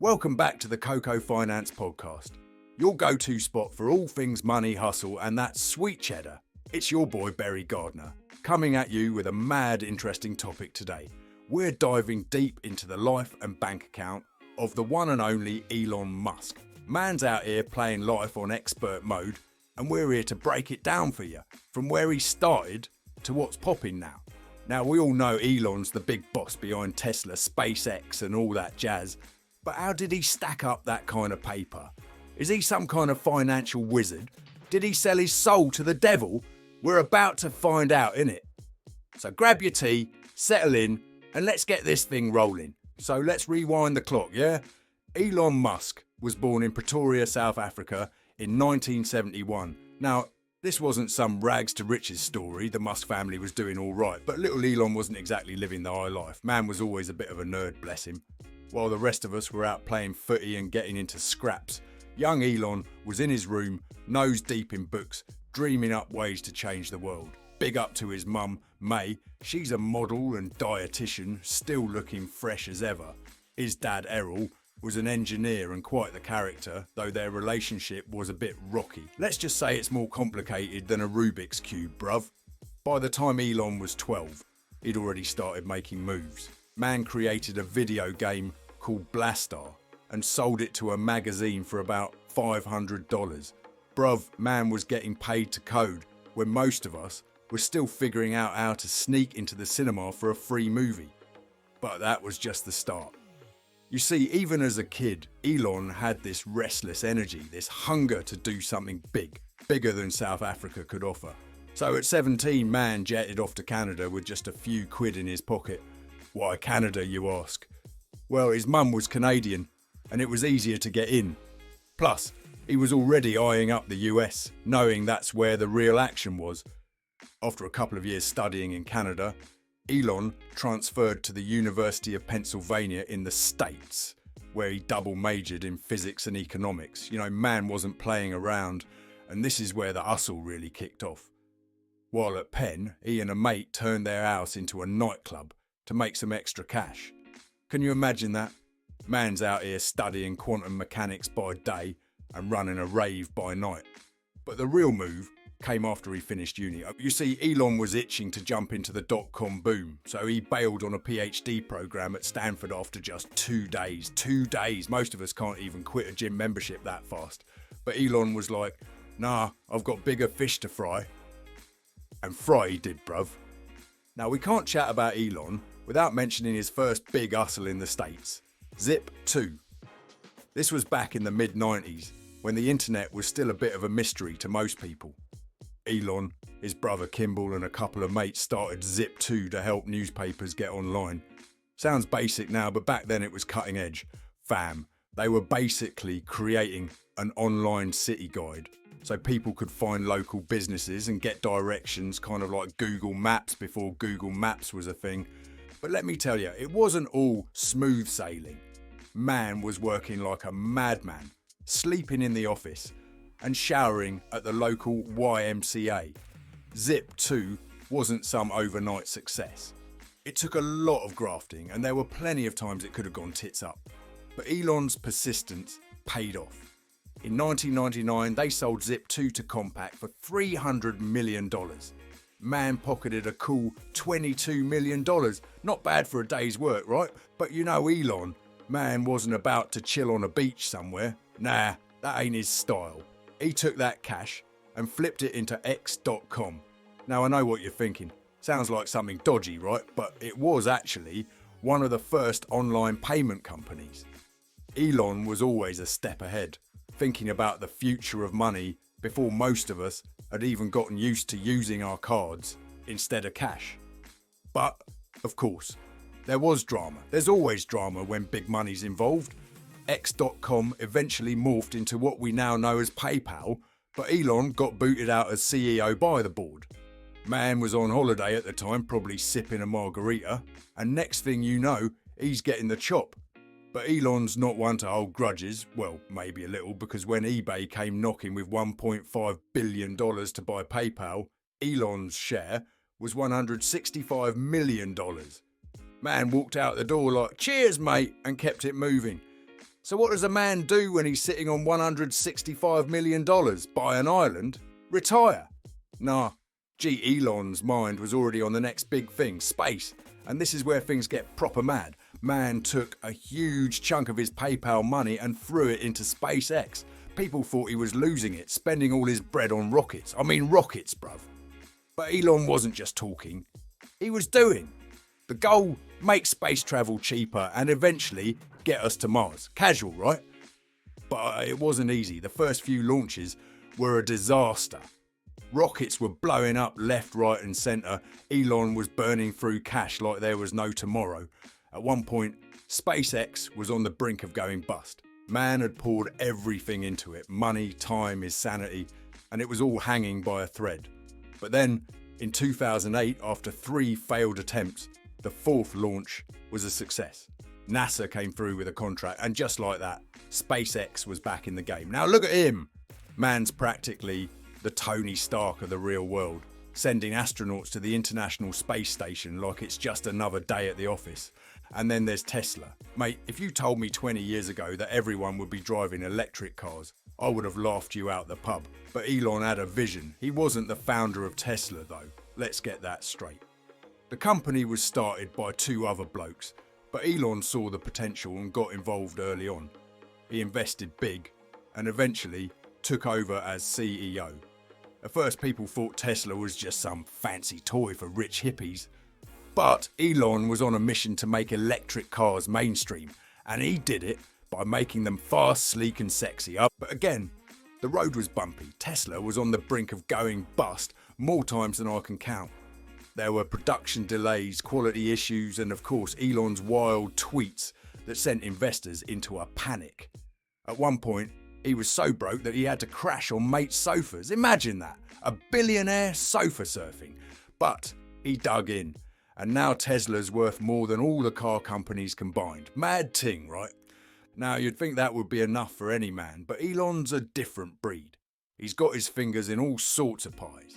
Welcome back to the Coco Finance Podcast, your go-to spot for all things money, hustle, and that sweet cheddar. It's your boy Barry Gardner, coming at you with a mad interesting topic today. We're diving deep into the life and bank account of the one and only Elon Musk. Man's out here playing life on expert mode, and we're here to break it down for you, from where he started to what's popping now. Now, we all know Elon's the big boss behind Tesla, SpaceX and all that jazz, but how did he stack up that kind of paper? Is he some kind of financial wizard? Did he sell his soul to the devil? We're about to find out, innit? So grab your tea, settle in, and let's get this thing rolling. So let's rewind the clock, yeah? Elon Musk was born in Pretoria, South Africa in 1971. Now, this wasn't some rags to riches story. The Musk family was doing all right, but little Elon wasn't exactly living the high life. Man was always a bit of a nerd, bless him. While the rest of us were out playing footy and getting into scraps, young Elon was in his room, nose deep in books, dreaming up ways to change the world. Big up to his mum, May. She's a model and dietitian, still looking fresh as ever. His dad, Errol, was an engineer and quite the character, though their relationship was a bit rocky. Let's just say it's more complicated than a Rubik's Cube, bruv. By the time Elon was 12, he'd already started making moves. Man created a video game called Blastar and sold it to a magazine for about $500. Bruv, man was getting paid to code when most of us were still figuring out how to sneak into the cinema for a free movie. But that was just the start. You see, even as a kid, Elon had this restless energy, this hunger to do something big, bigger than South Africa could offer. So at 17, man jetted off to Canada with just a few quid in his pocket. Why Canada, you ask? Well, his mum was Canadian, and it was easier to get in. Plus, he was already eyeing up the US, knowing that's where the real action was. After a couple of years studying in Canada, Elon transferred to the University of Pennsylvania in the States, where he double majored in physics and economics. You know, man wasn't playing around, and this is where the hustle really kicked off. While at Penn, he and a mate turned their house into a nightclub to make some extra cash. Can you imagine that? Man's out here studying quantum mechanics by day and running a rave by night. But the real move came after he finished uni. You see, Elon was itching to jump into the dot-com boom, so he bailed on a PhD program at Stanford after just 2 days. 2 days. Most of us can't even quit a gym membership that fast. But Elon was like, nah, I've got bigger fish to fry. And fry he did, bruv. Now, we can't chat about Elon without mentioning his first big hustle in the States, Zip2. This was back in the mid-90s, when the internet was still a bit of a mystery to most people. Elon, his brother Kimball and a couple of mates started Zip2 to help newspapers get online. Sounds basic now, but back then it was cutting edge. Fam, they were basically creating an online city guide, so people could find local businesses and get directions, kind of like Google Maps before Google Maps was a thing. But let me tell you, it wasn't all smooth sailing. Man was working like a madman, sleeping in the office and showering at the local YMCA. Zip2 wasn't some overnight success. It took a lot of grafting, and there were plenty of times it could have gone tits up. But Elon's persistence paid off. In 1999, they sold Zip2 to Compaq for $300 million. Man pocketed a cool $22 million. Not bad for a day's work, right? But you know Elon, man wasn't about to chill on a beach somewhere. Nah, that ain't his style. He took that cash and flipped it into X.com. Now I know what you're thinking. Sounds like something dodgy, right? But it was actually one of the first online payment companies. Elon was always a step ahead, thinking about the future of money before most of us had even gotten used to using our cards instead of cash. But, of course, there was drama. There's always drama when big money's involved. X.com eventually morphed into what we now know as PayPal, but Elon got booted out as CEO by the board. Man was on holiday at the time, probably sipping a margarita, and next thing you know, he's getting the chop. But Elon's not one to hold grudges, well, maybe a little, because when eBay came knocking with $1.5 billion to buy PayPal, Elon's share was $165 million. Man walked out the door like, cheers mate, and kept it moving. So what does a man do when he's sitting on $165 million? Buy an island? Retire? Nah, Elon's mind was already on the next big thing, space. And this is where things get proper mad. Man took a huge chunk of his PayPal money and threw it into SpaceX. People thought he was losing it, spending all his bread on rockets. I mean rockets, bruv. But Elon wasn't just talking, he was doing. The goal, make space travel cheaper and eventually get us to Mars. Casual, right? But it wasn't easy. The first few launches were a disaster. Rockets were blowing up left, right and centre. Elon was burning through cash like there was no tomorrow. At one point, SpaceX was on the brink of going bust. Man had poured everything into it, money, time, his sanity, and it was all hanging by a thread. But then, in 2008, after 3 failed attempts, the 4th launch was a success. NASA came through with a contract, and just like that, SpaceX was back in the game. Now look at him. Man's practically the Tony Stark of the real world, sending astronauts to the International Space Station like it's just another day at the office. And then there's Tesla. Mate, if you told me 20 years ago that everyone would be driving electric cars, I would have laughed you out the pub. But Elon had a vision. He wasn't the founder of Tesla though. Let's get that straight. The company was started by 2 other blokes, but Elon saw the potential and got involved early on. He invested big and eventually took over as CEO. At first people thought Tesla was just some fancy toy for rich hippies. But Elon was on a mission to make electric cars mainstream, and he did it by making them fast, sleek and sexy. But again, the road was bumpy. Tesla was on the brink of going bust more times than I can count. There were production delays, quality issues, and of course Elon's wild tweets that sent investors into a panic. At one point, he was so broke that he had to crash on mates' sofas. Imagine that, a billionaire sofa surfing. But he dug in, and now Tesla's worth more than all the car companies combined. Mad ting, right? Now you'd think that would be enough for any man, but Elon's a different breed. He's got his fingers in all sorts of pies.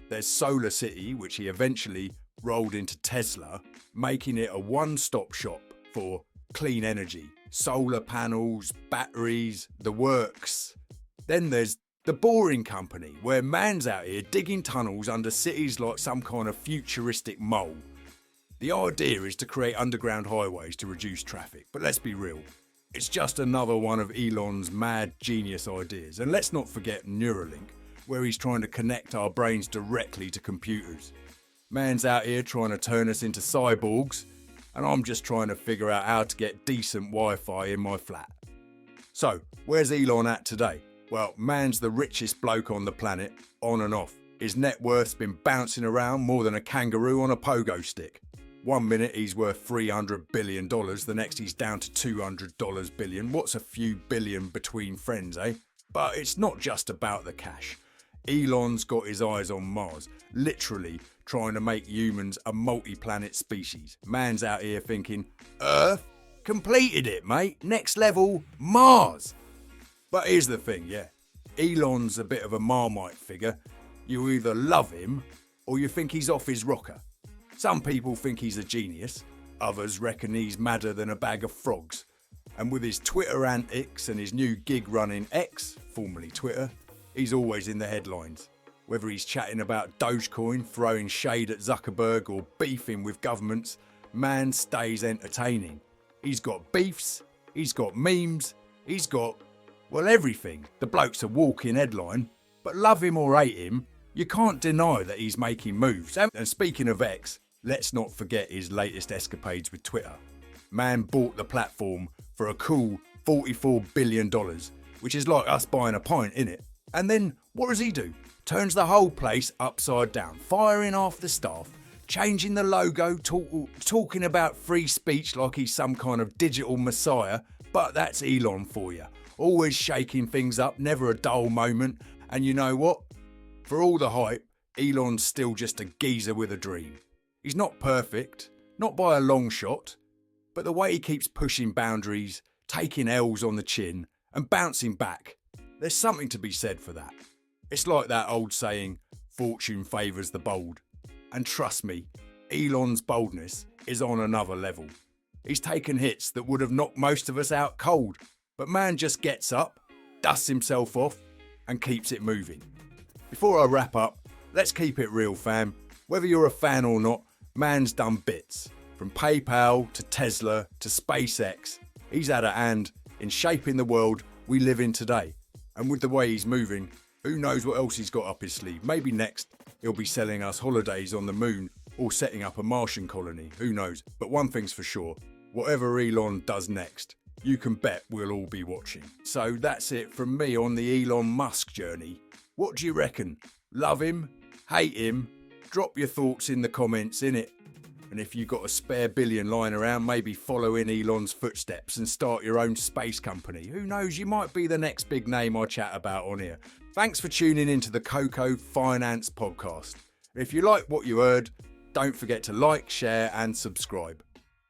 There's Solar City, which he eventually rolled into Tesla, making it a one-stop shop for clean energy. Solar panels, batteries, the works. Then there's the Boring Company, where man's out here digging tunnels under cities like some kind of futuristic mole. The idea is to create underground highways to reduce traffic, but let's be real. It's just another one of Elon's mad genius ideas. And let's not forget Neuralink, where he's trying to connect our brains directly to computers. Man's out here trying to turn us into cyborgs, and I'm just trying to figure out how to get decent Wi-Fi in my flat. So, where's Elon at today? Well, man's the richest bloke on the planet, on and off. His net worth's been bouncing around more than a kangaroo on a pogo stick. One minute he's worth $300 billion, the next he's down to $200 billion. What's a few billion between friends, eh? But it's not just about the cash. Elon's got his eyes on Mars, literally trying to make humans a multi-planet species. Man's out here thinking, Earth? Completed it, mate. Next level, Mars. But here's the thing, yeah. Elon's a bit of a Marmite figure. You either love him or you think he's off his rocker. Some people think he's a genius. Others reckon he's madder than a bag of frogs. And with his Twitter antics and his new gig running X, formerly Twitter, he's always in the headlines. Whether he's chatting about Dogecoin, throwing shade at Zuckerberg or beefing with governments, man stays entertaining. He's got beefs, he's got memes, he's got, well, everything. The bloke's a walking headline, but love him or hate him, you can't deny that he's making moves. And speaking of X, let's not forget his latest escapades with Twitter. Man bought the platform for a cool $44 billion, which is like us buying a pint, innit? And then what does he do? Turns the whole place upside down, firing off the staff, changing the logo, talking about free speech like he's some kind of digital messiah. But that's Elon for you. Always shaking things up, never a dull moment. And you know what? For all the hype, Elon's still just a geezer with a dream. He's not perfect, not by a long shot, but the way he keeps pushing boundaries, taking L's on the chin and bouncing back, there's something to be said for that. It's like that old saying, fortune favours the bold. And trust me, Elon's boldness is on another level. He's taken hits that would have knocked most of us out cold. But man just gets up, dusts himself off, and keeps it moving. Before I wrap up, let's keep it real, fam. Whether you're a fan or not, man's done bits. From PayPal to Tesla to SpaceX, he's had a hand in shaping the world we live in today. And with the way he's moving, who knows what else he's got up his sleeve. Maybe next he'll be selling us holidays on the moon or setting up a Martian colony, who knows. But one thing's for sure, whatever Elon does next, you can bet we'll all be watching. So that's it from me on the Elon Musk journey. What do you reckon? Love him? Hate him? Drop your thoughts in the comments, innit? And if you've got a spare billion lying around, maybe follow in Elon's footsteps and start your own space company. Who knows, you might be the next big name I chat about on here. Thanks for tuning into the Coco Finance Podcast. If you like what you heard, don't forget to like, share and subscribe.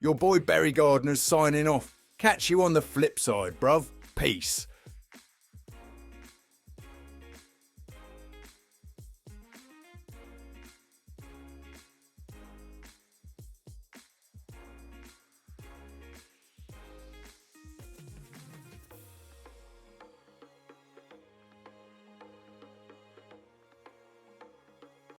Your boy Barry Gardner's signing off. Catch you on the flip side, bruv. Peace.